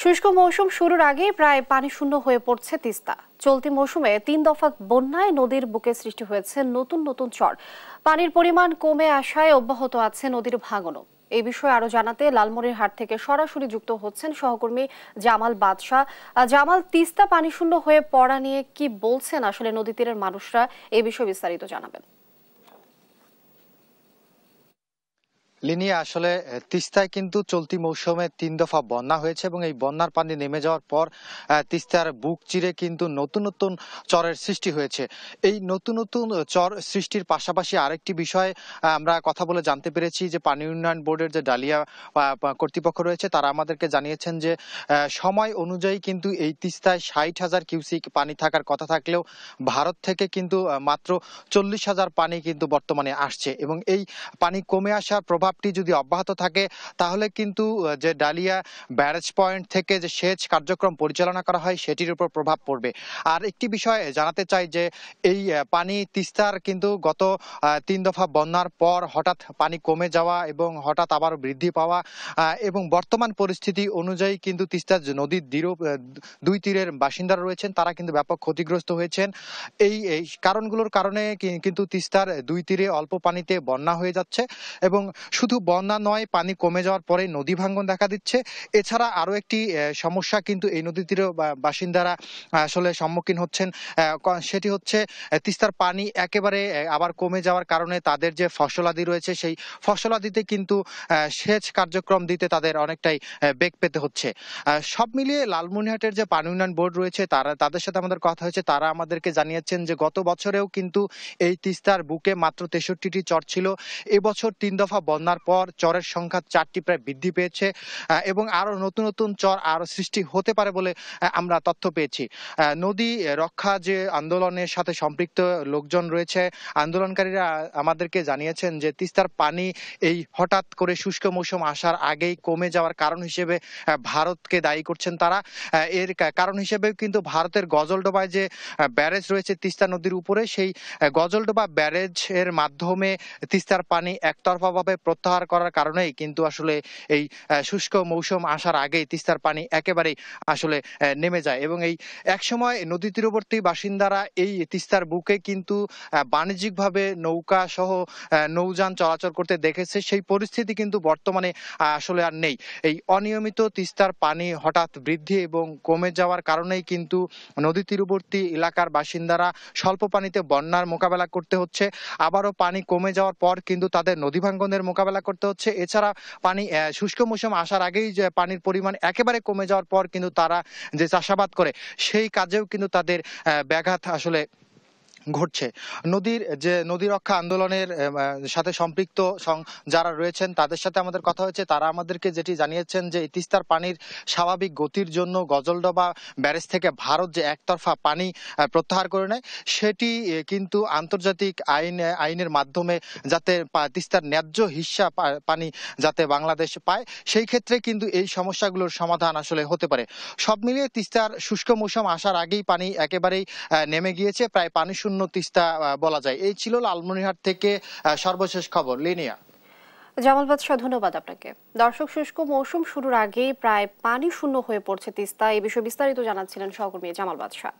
শুষ্ক মৌসুম শুরুর আগে প্রায় পানি শূন্য হয়ে পড়ছে তিস্তা। চলতি মৌসুমে ৩ দফা বন্যায় নদীর বুকে সৃষ্টি হয়েছে নতুন নতুন চর। পানির পরিমাণ কমে আসায় অব্যাহত আছে নদীর ভাঙনও। এই বিষয়ে আরো জানাতে লালমনিরহাট থেকে সরাসরি যুক্ত হচ্ছেন সহকর্মী জামাল বাদশা। জামাল, তিস্তা পানি শূন্য হয়ে পড়া নিয়ে কি বলছেন আসলে নদী তীরের মানুষরা, এই বিষয়ে বিস্তারিত জানাবেন। লিনিয়া আসলে তিস্তায় কিন্তু চলতি মৌসুমে ৩ দফা বন্যা হয়েছে এবং এই বন্যার পানি নেমে যাওয়ার পর তিস্তার বুক চিরে কিন্তু নতুন নতুন চরের সৃষ্টি হয়েছে। এই নতুন নতুন চর সৃষ্টির পাশাপাশি আরেকটি বিষয় আমরা কথা বলে জানতে পেরেছি যে পানি উন্নয়ন বোর্ডের যে ডালিয়া কর্তৃপক্ষ রয়েছে তারা আমাদেরকে জানিয়েছেন যে সময় অনুযায়ী কিন্তু এই তিস্তায় ৬০,০০০ কিউসিক পানি থাকার কথা থাকলেও ভারত থেকে কিন্তু মাত্র ৪০,০০০ পানি কিন্তু বর্তমানে আসছে এবং এই পানি কমে আসার প্রভাবটি যদি অব্যাহত থাকে তাহলে কিন্তু যে ডালিয়া ব্যারেজ পয়েন্ট থেকে যে সেচ কার্যক্রম পরিচালনা করা হয় সেটির উপর প্রভাব পড়বে। আর একটি বিষয় জানাতে চাই যে এই পানি তিস্তার কিন্তু গত ৩ দফা বন্যার পর হঠাৎ পানি কমে যাওয়া এবং হঠাৎ আবার বৃদ্ধি পাওয়া এবং বর্তমান পরিস্থিতি অনুযায়ী কিন্তু তিস্তা নদীর দুই তীরের বাসিন্দারা রয়েছেন তারা কিন্তু ব্যাপক ক্ষতিগ্রস্ত হয়েছেন। এই কারণগুলোর কারণে কিন্তু তিস্তার দুই তীরে অল্প পানিতে বন্যা হয়ে যাচ্ছে এবং শুধু বন্যা নয়, পানি কমে যাওয়ার পরে নদী ভাঙ্গন দেখা দিচ্ছে। এছাড়া আরো একটি সমস্যা কিন্তু এই নদী তীরে বাসিন্দারা আসলে সম্মুখীন হচ্ছেন, সেটি হচ্ছে তিস্তার পানি একেবারে আবার কমে যাওয়ার কারণে তাদের যে ফসলাদি রয়েছে সেই ফসলাদিতে কিন্তু সেচ কার্যক্রম দিতে তাদের অনেকটাই বেগ পেতে হচ্ছে। সব মিলিয়ে লালমনিরহাটের যে পানি উন্নয়ন বোর্ড রয়েছে তাদের সাথে আমাদের কথা হয়েছে, তারা আমাদেরকে জানিয়েছেন যে গত বছরেও কিন্তু এই তিস্তার বুকে মাত্র ৬৩টি চর ছিল। এবছর ৩ দফা বন্যার পর চরের সংখ্যা ৪টি প্রায় বৃদ্ধি পেয়েছে এবং আরো নতুন নতুন চর আরো সৃষ্টি হতে পারে বলে আমরা তথ্য পেয়েছি। নদী রক্ষা যে আন্দোলনের সাথে সম্পৃক্ত লোকজন রয়েছে, আন্দোলনকারীরা আমাদেরকে জানিয়েছেন যে তিস্তার পানি এই হঠাৎ করে শুষ্ক মৌসুম আসার আগেই কমে যাওয়ার কারণ হিসেবে ভারতকে দায়ী করছেন তারা। এর কারণ হিসেবে কিন্তু ভারতের গজলডোবায় যে ব্যারেজ রয়েছে তিস্তা নদীর উপরে, সেই গজলডোবা ব্যারেজ এর মাধ্যমে তিস্তার পানি একতরফাভাবে প্রত্যাহার করার কারণেই কিন্তু আসলে এই শুষ্ক মৌসুম আসার আগেই তিস্তার পানি একেবারেই আসলে নেমে যায় এবং এই একসময় নদী তীরবর্তী বাসিন্দারা এই তিস্তার বুকে কিন্তু বাণিজ্যিকভাবে নৌকা সহ নৌযান চলাচল করতে দেখেছে। সেই পরিস্থিতি কিন্তু বর্তমানে আসলে আর নেই। এই অনিয়মিত তিস্তার পানি হঠাৎ বৃদ্ধি এবং কমে যাওয়ার কারণেই কিন্তু নদী তীরবর্তী এলাকার বাসিন্দারা স্বল্প পানিতে বন্যার মোকাবেলা করতে হচ্ছে। আবারও পানি কমে যাওয়ার পর কিন্তু তাদের নদী ভাঙ্গনের মোকাবেলা করতে হচ্ছে। এছাড়া পানি শুষ্ক মৌসুম আসার আগেই যে পানির পরিমাণ একেবারে কমে যাওয়ার পর কিন্তু তারা যে চাষাবাদ করে সেই কাজেও কিন্তু তাদের ব্যাঘাত আসলে ঘটছে। নদী রক্ষা আন্দোলনের সাথে সম্পৃক্ত যারা রয়েছেন তাদের সাথে আমাদের কথা হয়েছে, তারা আমাদেরকে যেটি জানিয়েছেন যে তিস্তার পানির স্বাভাবিক গতির জন্য গজলডোবা ব্যারেজ থেকে ভারত যে একতরফা পানি প্রত্যাহার করে নেয় সেটি কিন্তু আন্তর্জাতিক আইনের মাধ্যমে যাতে তিস্তার ন্যায্য হিস্সা পানি যাতে বাংলাদেশ পায় সেই ক্ষেত্রে কিন্তু এই সমস্যাগুলোর সমাধান আসলে হতে পারে। সব মিলিয়ে তিস্তার শুষ্ক মৌসুম আসার আগেই পানি একেবারেই নেমে গিয়েছে, প্রায় পানি শূন্য তিস্তা বলা যায়। এই ছিল লালমনিরহাট থেকে সর্বশেষ খবর। লিনিয়া। জামাল বাদশা, ধন্যবাদ আপনাকে। দর্শক, শুষ্ক মৌসুম শুরুর আগেই প্রায় পানি শূন্য হয়ে পড়ছে তিস্তা, এই বিষয়ে বিস্তারিত জানাচ্ছিলেন সহকর্মী জামাল বাদশা।